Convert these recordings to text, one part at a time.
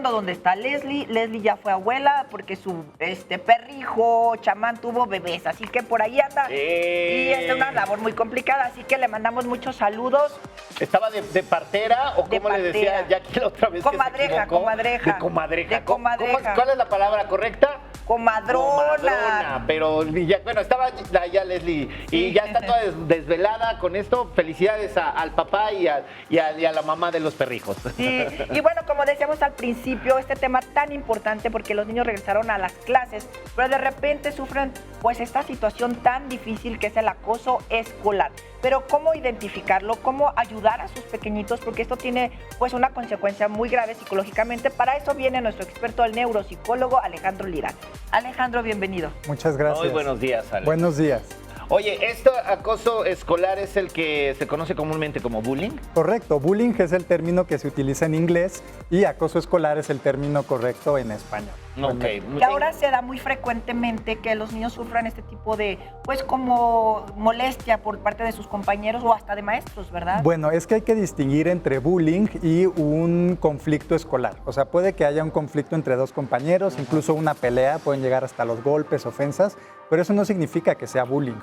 fondo donde está Leslie. Leslie ya fue abuela porque su perrijo chamán tuvo bebés, así que por ahí anda. Y es una labor muy complicada, así que le mandamos muchos saludos. ¿Estaba de partera o cómo le decía Jackie la otra vez? Comadreja, comadreja. De comadreja. De comadreja. ¿Cuál es la palabra correcta? Comadrona. Pero ya, bueno, estaba ya Leslie y ya está toda desvelada con esto. Felicidades al papá y a la mamá de los perrijos. Sí, y bueno, como decíamos al principio, este tema tan importante porque los niños regresaron a las clases, pero de repente sufren pues esta situación tan difícil que es el acoso escolar. Pero ¿cómo identificarlo? ¿Cómo ayudar a sus pequeñitos? Porque esto tiene pues una consecuencia muy grave psicológicamente. Para eso viene nuestro experto, el neuropsicólogo Alejandro Lirán. Alejandro, bienvenido. Muchas gracias. Muy buenos días, Ale. Buenos días. Oye, ¿este acoso escolar es el que se conoce comúnmente como bullying? Correcto, bullying es el término que se utiliza en inglés y acoso escolar es el término correcto en español. Ok. Y ahora se da muy frecuentemente que los niños sufran este tipo de, pues como molestia por parte de sus compañeros o hasta de maestros, ¿verdad? Bueno, es que hay que distinguir entre bullying y un conflicto escolar. O sea, puede que haya un conflicto entre dos compañeros, incluso una pelea, pueden llegar hasta los golpes, ofensas, pero eso no significa que sea bullying.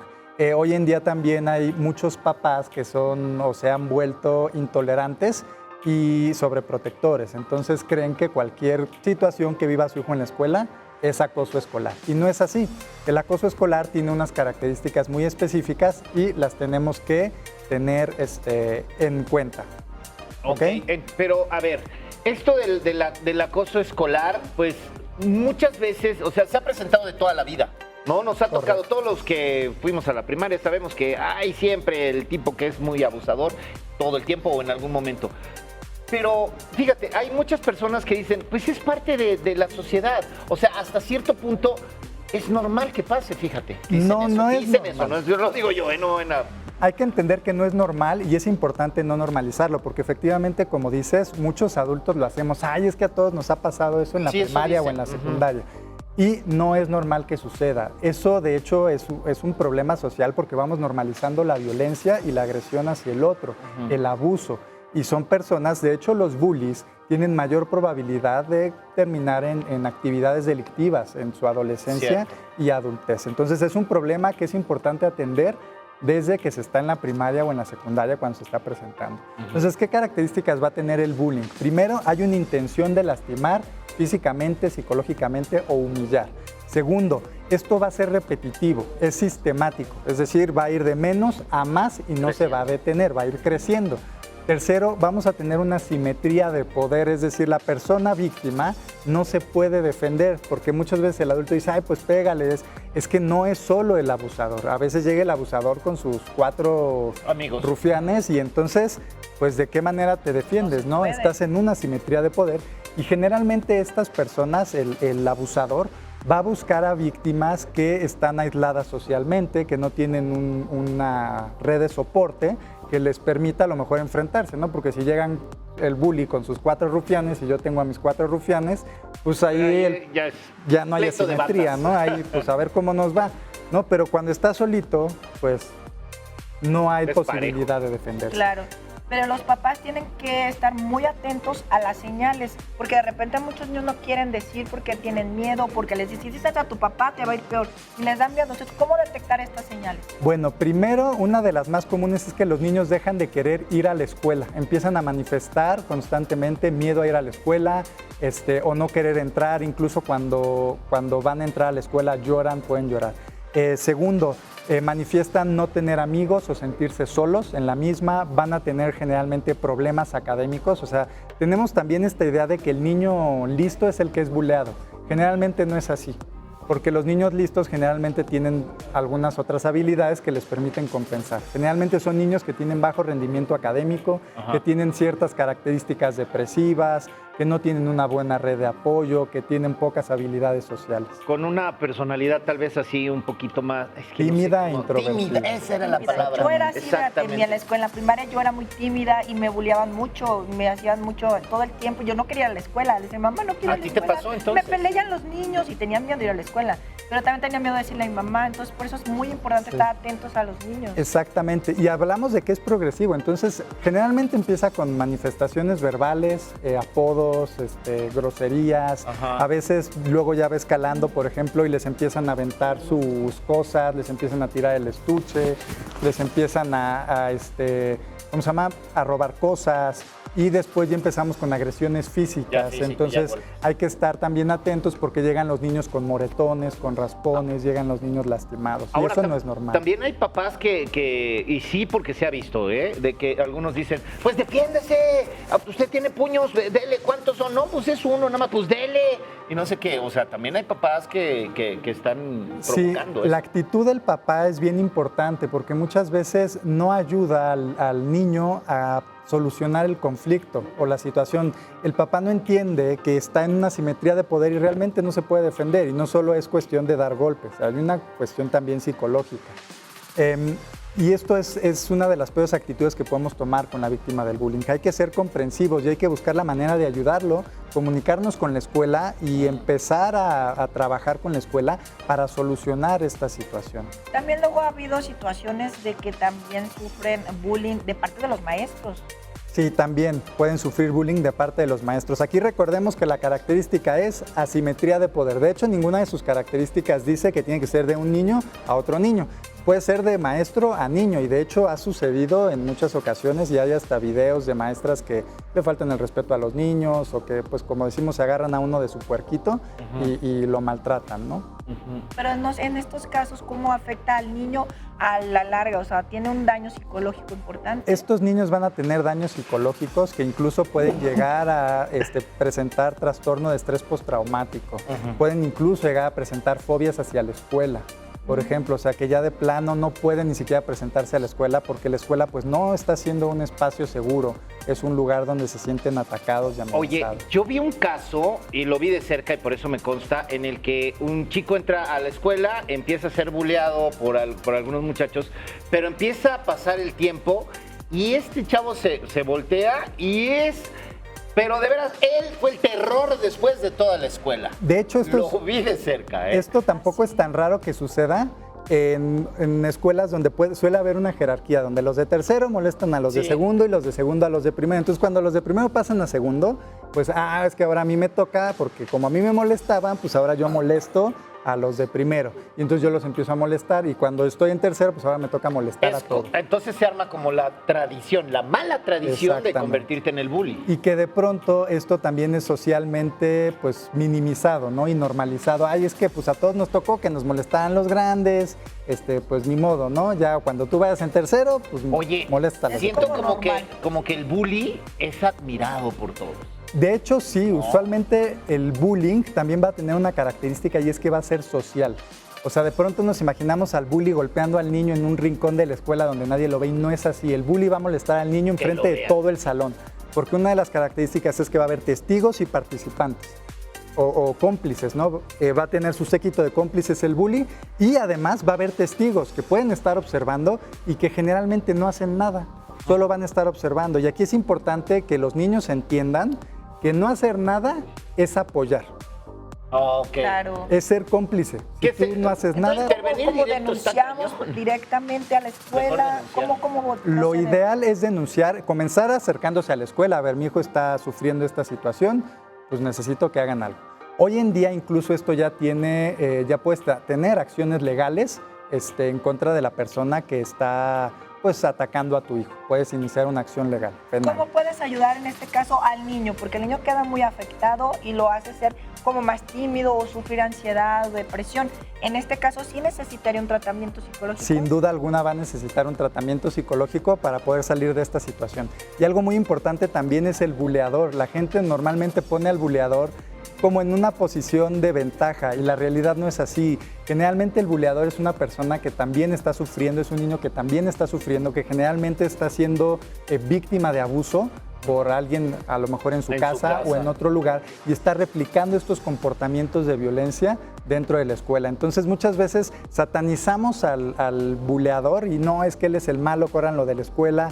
Hoy en día también hay muchos papás que son o se han vuelto intolerantes y sobreprotectores. Entonces creen que cualquier situación que viva su hijo en la escuela es acoso escolar. Y no es así. El acoso escolar tiene unas características muy específicas y las tenemos que tener en cuenta. Ok, pero a ver, esto del acoso escolar, pues muchas veces, o sea, se ha presentado de toda la vida. No, nos ha tocado, todos los que fuimos a la primaria sabemos que hay siempre el tipo que es muy abusador todo el tiempo o en algún momento. Pero fíjate, hay muchas personas que dicen, pues es parte de la sociedad. O sea, hasta cierto punto es normal que pase, fíjate. No es normal. Yo lo digo yo, Hay que entender que no es normal y es importante no normalizarlo, porque efectivamente, como dices, muchos adultos lo hacemos. Ay, es que a todos nos ha pasado eso en la primaria o en la secundaria. Y no es normal que suceda. Eso, de hecho, es un problema social porque vamos normalizando la violencia y la agresión hacia el otro, el abuso. Y son personas, de hecho, los bullies tienen mayor probabilidad de terminar en actividades delictivas en su adolescencia y adultez. Entonces, es un problema que es importante atender desde que se está en la primaria o en la secundaria cuando se está presentando. Entonces, ¿qué características va a tener el bullying? Primero, hay una intención de lastimar físicamente, psicológicamente o humillar. Segundo, esto va a ser repetitivo, es sistemático, es decir, va a ir de menos a más y no se va a detener, va a ir creciendo. Tercero, vamos a tener una simetría de poder, es decir, la persona víctima no se puede defender, porque muchas veces el adulto dice, ay, pues pégale, es que no es solo el abusador, a veces llega el abusador con sus 4 amigos rufianes y entonces, pues, ¿de qué manera te defiendes? ¿No? Estás en una simetría de poder y generalmente estas personas, el abusador, va a buscar a víctimas que están aisladas socialmente, que no tienen una red de soporte que les permita a lo mejor enfrentarse, ¿no? Porque si llegan el bully con sus 4 rufianes y yo tengo a mis 4 rufianes, pues ahí ya no hay asimetría, ¿no? Ahí pues a ver cómo nos va, ¿no? Pero cuando está solito, pues no hay posibilidad de defenderse. Claro. Pero los papás tienen que estar muy atentos a las señales, porque de repente muchos niños no quieren decir porque tienen miedo, porque les dicen, si dices a tu papá te va a ir peor, y les dan miedo. Entonces, ¿cómo detectar estas señales? Bueno, primero, una de las más comunes es que los niños dejan de querer ir a la escuela, empiezan a manifestar constantemente miedo a ir a la escuela, o no querer entrar, incluso cuando van a entrar a la escuela lloran, pueden llorar. Segundo, manifiestan no tener amigos o sentirse solos en la misma, van a tener generalmente problemas académicos, o sea, tenemos también esta idea de que el niño listo es el que es buleado. Generalmente no es así, porque los niños listos generalmente tienen algunas otras habilidades que les permiten compensar. Generalmente son niños que tienen bajo rendimiento académico, que tienen ciertas características depresivas, que no tienen una buena red de apoyo, que tienen pocas habilidades sociales. Con una personalidad tal vez así un poquito más... tímida e introvertida. Tímida, esa era la palabra. Yo era así, en la primaria yo era muy tímida y me bulleaban mucho, me hacían mucho todo el tiempo. Yo no quería ir a la escuela, le decía, mamá, no quiero ir a la escuela. ¿A ti te pasó entonces? Me pelean los niños y tenían miedo de ir a la escuela. escuela. Pero también tenía miedo de decirle a mi mamá, entonces por eso es muy importante estar atentos a los niños. Exactamente, y hablamos de que es progresivo, entonces generalmente empieza con manifestaciones verbales, apodos, groserías, a veces luego ya va escalando, por ejemplo, y les empiezan a aventar sus cosas, les empiezan a tirar el estuche, les empiezan ¿cómo se llama?, a robar cosas. Y después ya empezamos con agresiones físicas, entonces hay que estar también atentos porque llegan los niños con moretones, con raspones, llegan los niños lastimados. Ahora, y eso no es normal. También hay papás y sí, porque se ha visto, de que algunos dicen, pues defiéndese, usted tiene puños, dele, ¿cuántos son? No, pues es uno, nada más, pues dele. Y no sé qué, o sea, también hay papás que están provocando. Sí, la actitud del papá es bien importante porque muchas veces no ayuda al niño a solucionar el conflicto o la situación. El papá no entiende que está en una asimetría de poder y realmente no se puede defender, y no solo es cuestión de dar golpes, hay una cuestión también psicológica. Y esto es una de las peores actitudes que podemos tomar con la víctima del bullying. Hay que ser comprensivos y hay que buscar la manera de ayudarlo, comunicarnos con la escuela y empezar a trabajar con la escuela para solucionar esta situación. También luego ha habido situaciones de que también sufren bullying de parte de los maestros. Sí, también pueden sufrir bullying de parte de los maestros. Aquí recordemos que la característica es asimetría de poder. De hecho, ninguna de sus características dice que tiene que ser de un niño a otro niño. Puede ser de maestro a niño y de hecho ha sucedido en muchas ocasiones y hay hasta videos de maestras que le faltan el respeto a los niños o que, pues como decimos, se agarran a uno de su puerquito y lo maltratan, ¿no? Pero en estos casos, ¿cómo afecta al niño a la larga? O sea, ¿tiene un daño psicológico importante? Estos niños van a tener daños psicológicos que incluso pueden llegar a presentar trastorno de estrés postraumático. Pueden incluso llegar a presentar fobias hacia la escuela. Por ejemplo, o sea, que ya de plano no pueden ni siquiera presentarse a la escuela porque la escuela pues no está siendo un espacio seguro, es un lugar donde se sienten atacados y amenazados. Oye, yo vi un caso, y lo vi de cerca y por eso me consta, en el que un chico entra a la escuela, empieza a ser bulleado por algunos muchachos, pero empieza a pasar el tiempo y este chavo se voltea y pero de veras, él fue el terror después de toda la escuela. De hecho, lo vi de cerca. Esto tampoco es tan raro que suceda en escuelas donde suele haber una jerarquía, donde los de tercero molestan a los de segundo y los de segundo a los de primero. Entonces, cuando los de primero pasan a segundo, pues, es que ahora a mí me toca, porque como a mí me molestaban, pues ahora yo molesto a los de primero. Y entonces yo los empiezo a molestar y cuando estoy en tercero, pues ahora me toca molestar a todos. Entonces se arma como la tradición, la mala tradición de convertirte en el bully. Y que de pronto esto también es socialmente pues minimizado, ¿no? Y normalizado. Ay, es que pues a todos nos tocó que nos molestaran los grandes, pues ni modo, ¿no? Ya cuando tú vayas en tercero, pues moléstalos. Siento como que el bully es admirado por todos. De hecho, sí, usualmente el bullying también va a tener una característica y es que va a ser social. O sea, de pronto nos imaginamos al bully golpeando al niño en un rincón de la escuela donde nadie lo ve y no es así. El bully va a molestar al niño enfrente de todo el salón, porque una de las características es que va a haber testigos y participantes o cómplices, ¿no? Va a tener su séquito de cómplices el bully y además va a haber testigos que pueden estar observando y que generalmente no hacen nada, solo van a estar observando. Y aquí es importante que los niños entiendan que no hacer nada es apoyar. Okay. Claro. Es ser cómplice. Si tú no haces nada. ¿Cómo denunciamos directamente a la escuela? ¿Cómo Lo ideal es denunciar, comenzar acercándose a la escuela. A ver, mi hijo está sufriendo esta situación, pues necesito que hagan algo. Hoy en día incluso esto ya puede tener acciones legales en contra de la persona que está pues atacando a tu hijo. Puedes iniciar una acción legal, penal. ¿Cómo puedes ayudar en este caso al niño? Porque el niño queda muy afectado y lo hace ser como más tímido o sufrir ansiedad o depresión. En este caso, ¿sí necesitaría un tratamiento psicológico? Sin duda alguna va a necesitar un tratamiento psicológico para poder salir de esta situación. Y algo muy importante también es el buleador. La gente normalmente pone al buleador como en una posición de ventaja y la realidad no es así. Generalmente el buleador es una persona que también está sufriendo, es un niño que también está sufriendo, que generalmente está siendo víctima de abuso por alguien a lo mejor en su casa o en otro lugar y está replicando estos comportamientos de violencia dentro de la escuela. Entonces muchas veces satanizamos al buleador y no es que él es el malo, córranlo de la escuela.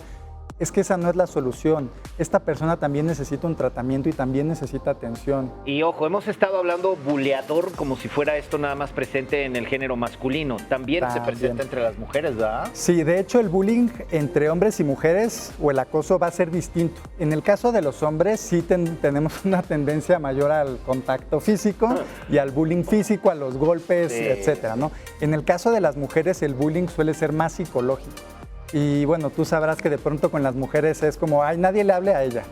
es que esa no es la solución. Esta persona también necesita un tratamiento y también necesita atención. Y ojo, hemos estado hablando buleador como si fuera esto nada más presente en el género masculino. También se presenta entre las mujeres, ¿verdad? Sí, de hecho el bullying entre hombres y mujeres o el acoso va a ser distinto. En el caso de los hombres sí tenemos una tendencia mayor al contacto físico y al bullying físico, a los golpes, etcétera, ¿no? En el caso de las mujeres el bullying suele ser más psicológico. Y bueno, tú sabrás que de pronto con las mujeres es como, ay, nadie le hable a ella,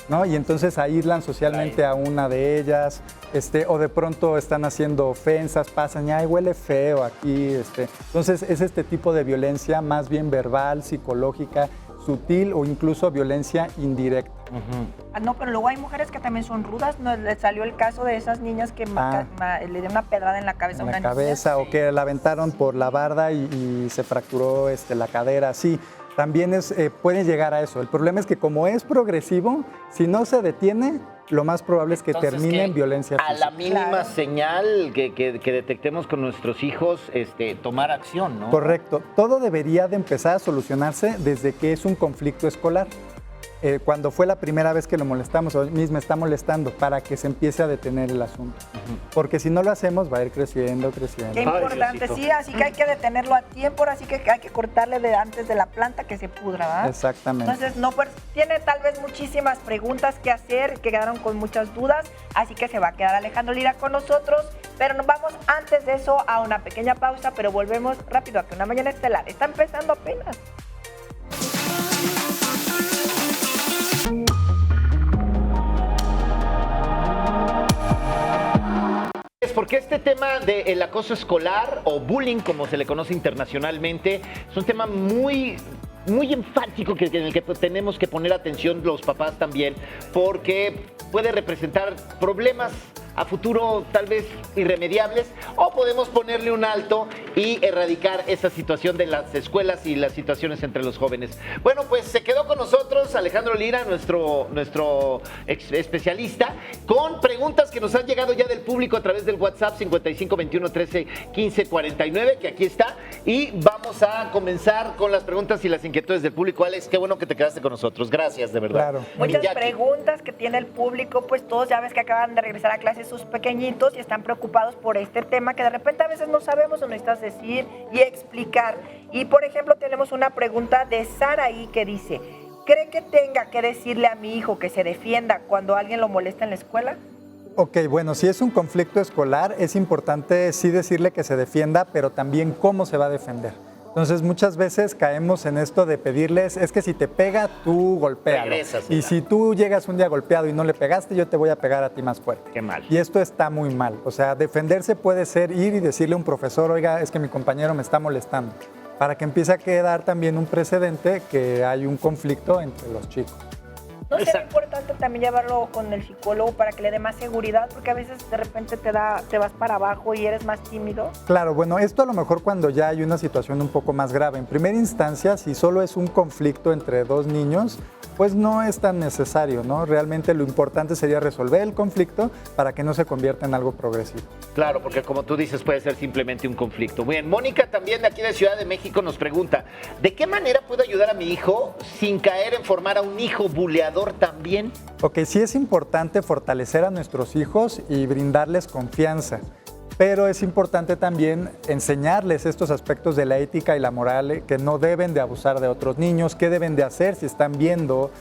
¿no? Y entonces aíslan socialmente a una de ellas, o de pronto están haciendo ofensas, pasan y, ay, huele feo aquí, Entonces es este tipo de violencia más bien verbal, psicológica, sutil o incluso violencia indirecta. No, pero luego hay mujeres que también son rudas. Nos le salió el caso de esas niñas que le dieron una pedrada en la cabeza a una niña. O que la aventaron por la barda y se fracturó la cadera. Sí, también puede llegar a eso. El problema es que como es progresivo, si no se detiene, lo más probable es que termine en violencia física. A la mínima señal que detectemos con nuestros hijos, tomar acción, ¿no? Correcto. Todo debería de empezar a solucionarse desde que es un conflicto escolar. Cuando fue la primera vez que lo molestamos, hoy mismo está molestando, para que se empiece a detener el asunto. Porque si no lo hacemos, va a ir creciendo. Qué importante, sí, así que hay que detenerlo a tiempo, así que hay que cortarle de antes de la planta que se pudra, ¿verdad? Exactamente. Entonces, tiene tal vez muchísimas preguntas que hacer, que quedaron con muchas dudas, así que se va a quedar Alejandro Lira con nosotros, pero nos vamos antes de eso a una pequeña pausa, pero volvemos rápido a que una mañana estelar está empezando apenas. Porque este tema del acoso escolar o bullying, como se le conoce internacionalmente, es un tema muy enfático en el que tenemos que poner atención los papás también, porque puede representar problemas a futuro tal vez irremediables, o podemos ponerle un alto y erradicar esa situación de las escuelas y las situaciones entre los jóvenes. Bueno, pues se quedó con nosotros Alejandro Lira, nuestro especialista, con preguntas que nos han llegado ya del público a través del WhatsApp 55 21 13 15 49, que aquí está, y vamos a comenzar con las preguntas y las inquietudes del público. Alex, qué bueno que te quedaste con nosotros, gracias, de verdad. Claro. Muchas preguntas que tiene el público, pues todos ya ves que acaban de regresar a clases sus pequeñitos y están preocupados por este tema que de repente a veces no sabemos o necesitas decir y explicar. Y por ejemplo tenemos una pregunta de Saraí que dice, ¿cree que tenga que decirle a mi hijo que se defienda cuando alguien lo molesta en la escuela? Ok, bueno, si es un conflicto escolar, es importante sí decirle que se defienda, pero también cómo se va a defender. Entonces, muchas veces caemos en esto de pedirles, es que si te pega, tú golpéalo. Y si tú llegas un día golpeado y no le pegaste, yo te voy a pegar a ti más fuerte. Qué mal. Y esto está muy mal. O sea, defenderse puede ser ir y decirle a un profesor, oiga, es que mi compañero me está molestando, para que empiece a quedar también un precedente que hay un conflicto entre los chicos. ¿No será importante también llevarlo con el psicólogo para que le dé más seguridad? Porque a veces de repente te vas para abajo y eres más tímido. Claro, bueno, esto a lo mejor cuando ya hay una situación un poco más grave. En primera instancia, si solo es un conflicto entre dos niños, pues no es tan necesario, ¿no? Realmente lo importante sería resolver el conflicto para que no se convierta en algo progresivo. Claro, porque como tú dices, puede ser simplemente un conflicto. Bien, Mónica también de aquí de Ciudad de México nos pregunta, ¿de qué manera puedo ayudar a mi hijo sin caer en formar a un hijo buleador también? Ok, sí es importante fortalecer a nuestros hijos y brindarles confianza. Pero es importante también enseñarles estos aspectos de la ética y la moral, que no deben de abusar de otros niños, qué deben de hacer si están viendo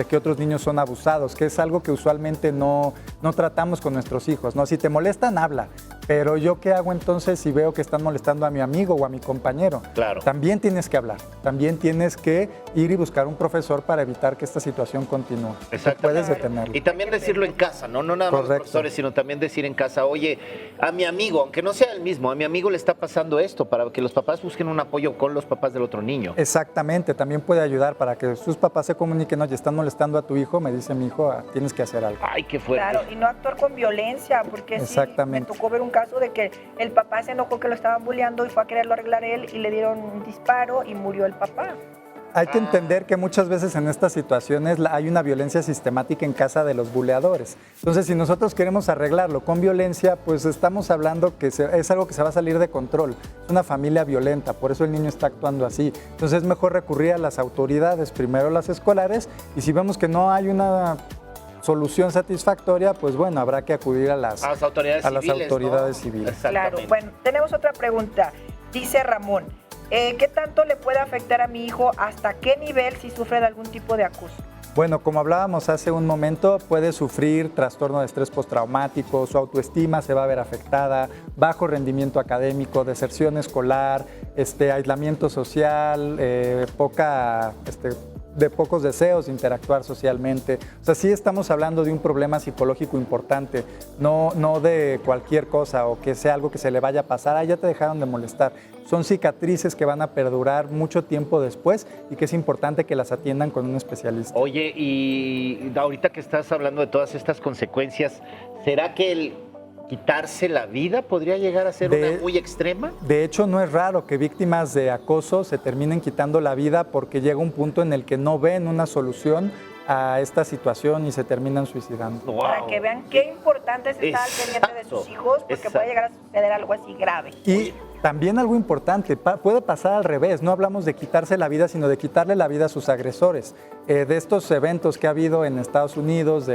que otros niños son abusados, que es algo que usualmente no tratamos con nuestros hijos, ¿no? Si te molestan, habla. Pero ¿yo qué hago entonces si veo que están molestando a mi amigo o a mi compañero? Claro. También tienes que hablar, también tienes que ir y buscar un profesor para evitar que esta situación continúe. Exacto. Puedes detenerlo. Y también decirlo en casa, ¿no? No nada más los profesores, sino también decir en casa, oye, a mi amigo, aunque no sea el mismo, a mi amigo le está pasando esto, para que los papás busquen un apoyo con los papás del otro niño. Exactamente, también puede ayudar para que sus papás se comuniquen, oye, están molestando a tu hijo, me dice mi hijo, tienes que hacer algo. Ay, qué fuerte. Claro, y no actuar con violencia, porque sí, me tocó ver un caso de que el papá se enojó que lo estaban bulleando y fue a quererlo arreglar él y le dieron un disparo y murió el papá. Hay que entender que muchas veces en estas situaciones hay una violencia sistemática en casa de los buleadores. Entonces, si nosotros queremos arreglarlo con violencia, pues estamos hablando que es algo que se va a salir de control. Es una familia violenta, por eso el niño está actuando así. Entonces, es mejor recurrir a las autoridades, primero las escolares, y si vemos que no hay una solución satisfactoria, pues bueno, habrá que acudir a las autoridades civiles. Claro, bueno, tenemos otra pregunta. Dice Ramón, ¿qué tanto le puede afectar a mi hijo? ¿Hasta qué nivel si sufre de algún tipo de acoso? Bueno, como hablábamos hace un momento, puede sufrir trastorno de estrés postraumático, su autoestima se va a ver afectada, bajo rendimiento académico, deserción escolar, aislamiento social, de pocos deseos de interactuar socialmente. O sea, sí estamos hablando de un problema psicológico importante, no de cualquier cosa o que sea algo que se le vaya a pasar, ya te dejaron de molestar. Son cicatrices que van a perdurar mucho tiempo después y que es importante que las atiendan con un especialista. Oye, y ahorita que estás hablando de todas estas consecuencias, ¿será que el quitarse la vida podría llegar a ser una muy extrema? De hecho, no es raro que víctimas de acoso se terminen quitando la vida porque llega un punto en el que no ven una solución a esta situación y se terminan suicidando. Wow. Para que vean qué importante es estar al pendiente de sus hijos, porque puede llegar a suceder algo así grave. Y también algo importante, puede pasar al revés, no hablamos de quitarse la vida, sino de quitarle la vida a sus agresores. De estos eventos que ha habido en Estados Unidos,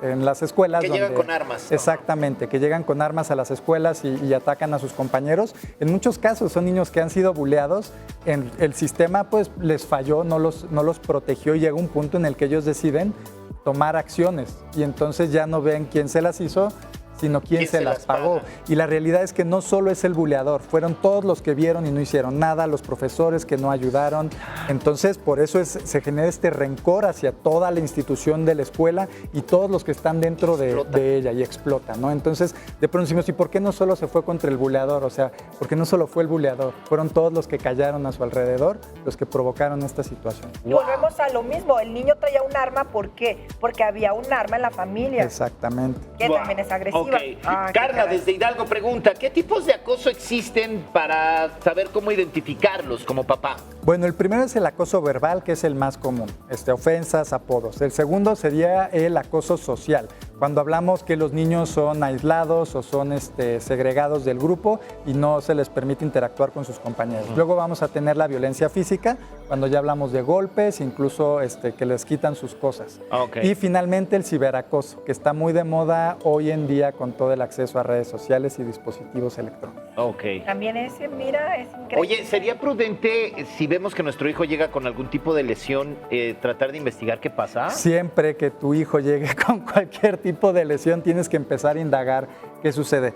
en las escuelas. Que llegan con armas. Exactamente, que llegan con armas a las escuelas y atacan a sus compañeros. En muchos casos son niños que han sido buleados, el sistema pues les falló, no los protegió y llega un punto en el que ellos deciden tomar acciones y entonces ya no ven quién se las hizo, sino quién se las pagó. Y la realidad es que no solo es el buleador, fueron todos los que vieron y no hicieron nada, los profesores que no ayudaron. Entonces, por eso se genera este rencor hacia toda la institución de la escuela y todos los que están dentro de ella y explota, ¿no? Entonces, de pronto decimos, ¿y por qué no solo se fue contra el buleador? O sea, ¿por qué no solo fue el buleador? Fueron todos los que callaron a su alrededor los que provocaron esta situación. Wow. Volvemos a lo mismo, el niño traía un arma, ¿por qué? Porque había un arma en la familia. Exactamente. Que también es agresiva. Okay. Carla, desde Hidalgo pregunta, ¿qué tipos de acoso existen para saber cómo identificarlos como papá? Bueno, el primero es el acoso verbal, que es el más común, ofensas, apodos. El segundo sería el acoso social, cuando hablamos que los niños son aislados o son segregados del grupo y no se les permite interactuar con sus compañeros. Luego vamos a tener la violencia física, cuando ya hablamos de golpes, incluso que les quitan sus cosas. Okay. Y finalmente el ciberacoso, que está muy de moda hoy en día con todo el acceso a redes sociales y dispositivos electrónicos. Okay. También ese, mira, es increíble. Oye, ¿sería prudente si vemos que nuestro hijo llega con algún tipo de lesión, tratar de investigar qué pasa? Siempre que tu hijo llegue con cualquier tipo de lesión, tienes que empezar a indagar qué sucede.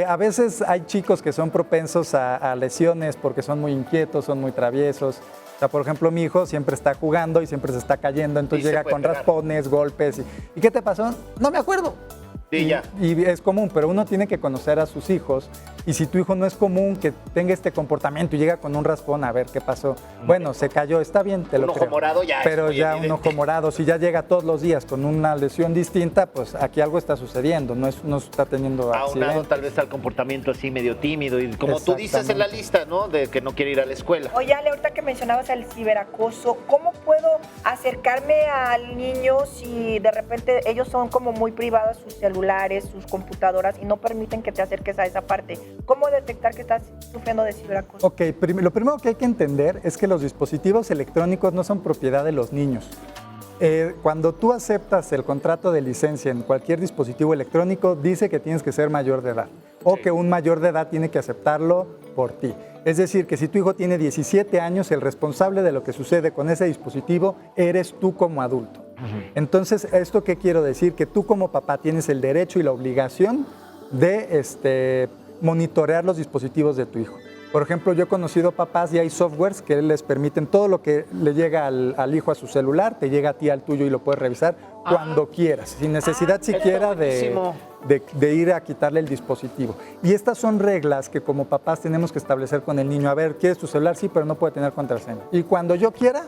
A veces hay chicos que son propensos a lesiones porque son muy inquietos, son muy traviesos. O sea, por ejemplo, mi hijo siempre está jugando y siempre se está cayendo, entonces llega con raspones, golpes. ¿Y qué te pasó? No me acuerdo. Sí, ya. Y es común, pero uno tiene que conocer a sus hijos. Y si tu hijo no es común que tenga este comportamiento y llega con un raspón, a ver qué pasó. Bueno, se cayó, está bien, te lo creo. Un ojo morado ya. Pero ya un ojo morado, si ya llega todos los días con una lesión distinta, pues aquí algo está sucediendo, no está teniendo accidente. Aunado tal vez al comportamiento así medio tímido y como tú dices en la lista, ¿no? De que no quiere ir a la escuela. Oye, Ale, ahorita que mencionabas el ciberacoso, ¿cómo puedo acercarme al niño si de repente ellos son como muy privados sus celulares, sus computadoras y no permiten que te acerques a esa parte? ¿Cómo detectar que estás sufriendo de ciberacoso? Ok, lo primero que hay que entender es que los dispositivos electrónicos no son propiedad de los niños. Cuando tú aceptas el contrato de licencia en cualquier dispositivo electrónico, dice que tienes que ser mayor de edad o que un mayor de edad tiene que aceptarlo por ti. Es decir, que si tu hijo tiene 17 años, el responsable de lo que sucede con ese dispositivo eres tú como adulto. Entonces, ¿esto qué quiero decir? Que tú como papá tienes el derecho y la obligación de monitorear los dispositivos de tu hijo. Por ejemplo, yo he conocido papás y hay softwares que les permiten todo lo que le llega al hijo a su celular, te llega a ti al tuyo y lo puedes revisar cuando quieras, sin necesidad siquiera de ir a quitarle el dispositivo. Y estas son reglas que como papás tenemos que establecer con el niño. A ver, ¿quieres tu celular? Sí, pero no puede tener contraseña. Y cuando yo quiera,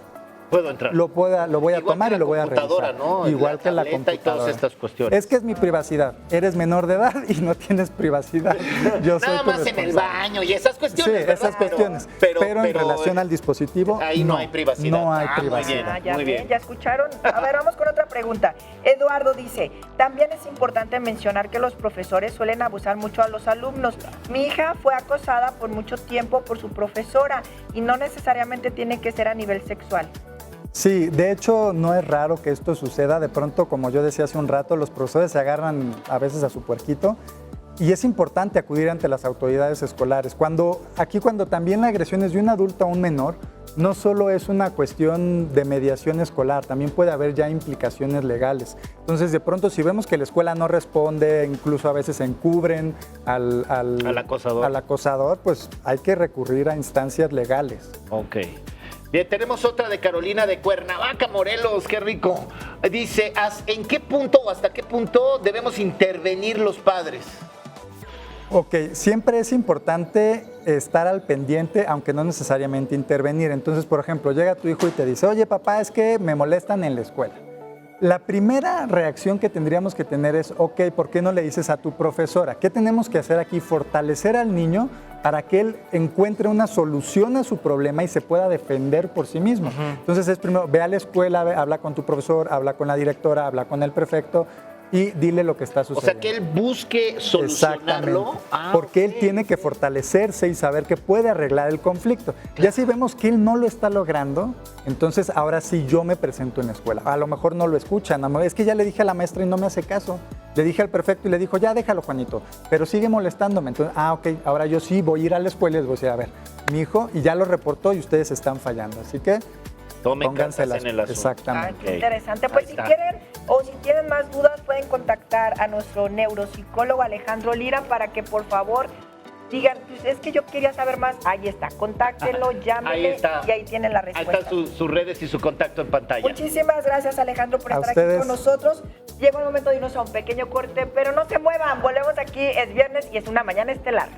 puedo entrar. lo voy a Igual tomar que y lo voy a la computadora, revisar. ¿no? Igual que la tableta computadora. y todas estas cuestiones. Es que es mi privacidad. Eres menor de edad y no tienes privacidad. Yo soy Nada tu más en el responsable. baño y esas Sí, cuestiones, ¿verdad? esas cuestiones. Pero en relación al dispositivo, ahí no hay privacidad. No hay Ah, muy privacidad. bien. Ah, ya Muy ven, bien. ya escucharon. A ver, vamos con otra pregunta. Eduardo dice, también es importante mencionar que los profesores suelen abusar mucho a los alumnos. Mi hija fue acosada por mucho tiempo por su profesora y no necesariamente tiene que ser a nivel sexual. Sí, de hecho no es raro que esto suceda. De pronto, como yo decía hace un rato, los profesores se agarran a veces a su puerquito y es importante acudir ante las autoridades escolares. Cuando también la agresión es de un adulto a un menor, no solo es una cuestión de mediación escolar, también puede haber ya implicaciones legales. Entonces, de pronto, si vemos que la escuela no responde, incluso a veces encubren al acosador, pues hay que recurrir a instancias legales. Ok. Bien, tenemos otra de Carolina de Cuernavaca, Morelos, qué rico. Dice, ¿en qué punto o hasta qué punto debemos intervenir los padres? Ok, siempre es importante estar al pendiente, aunque no necesariamente intervenir. Entonces, por ejemplo, llega tu hijo y te dice, oye papá, es que me molestan en la escuela. La primera reacción que tendríamos que tener es, ok, ¿por qué no le dices a tu profesora? ¿Qué tenemos que hacer aquí? Fortalecer al niño para que él encuentre una solución a su problema y se pueda defender por sí mismo. Entonces es primero, ve a la escuela, habla con tu profesor, habla con la directora, habla con el prefecto y dile lo que está sucediendo. O sea, que él busque solucionarlo. Exactamente, porque él tiene que fortalecerse y saber que puede arreglar el conflicto. Ya si vemos que él no lo está logrando, entonces ahora sí yo me presento en la escuela. A lo mejor no lo escuchan, es que ya le dije a la maestra y no me hace caso. Le dije al prefecto y le dijo, ya déjalo, Juanito, pero sigue molestándome. Entonces, ok, ahora yo sí voy a ir a la escuela y les voy a decir, a ver, mi hijo, y ya lo reportó y ustedes están fallando. Así que pónganse en el asunto. Exactamente. Qué interesante. Pues Ahí si está. quieren o si tienen más dudas pueden contactar a nuestro neuropsicólogo Alejandro Lira para que por favor digan, pues es que yo quería saber más. Ahí está, contáctenlo, llámenle y ahí tienen la respuesta. Ahí están sus redes y su contacto en pantalla. Muchísimas gracias Alejandro por A estar ustedes. aquí con nosotros. Llegó el momento de irnos a un pequeño corte, pero no se muevan, volvemos aquí, es viernes y es una mañana estelar.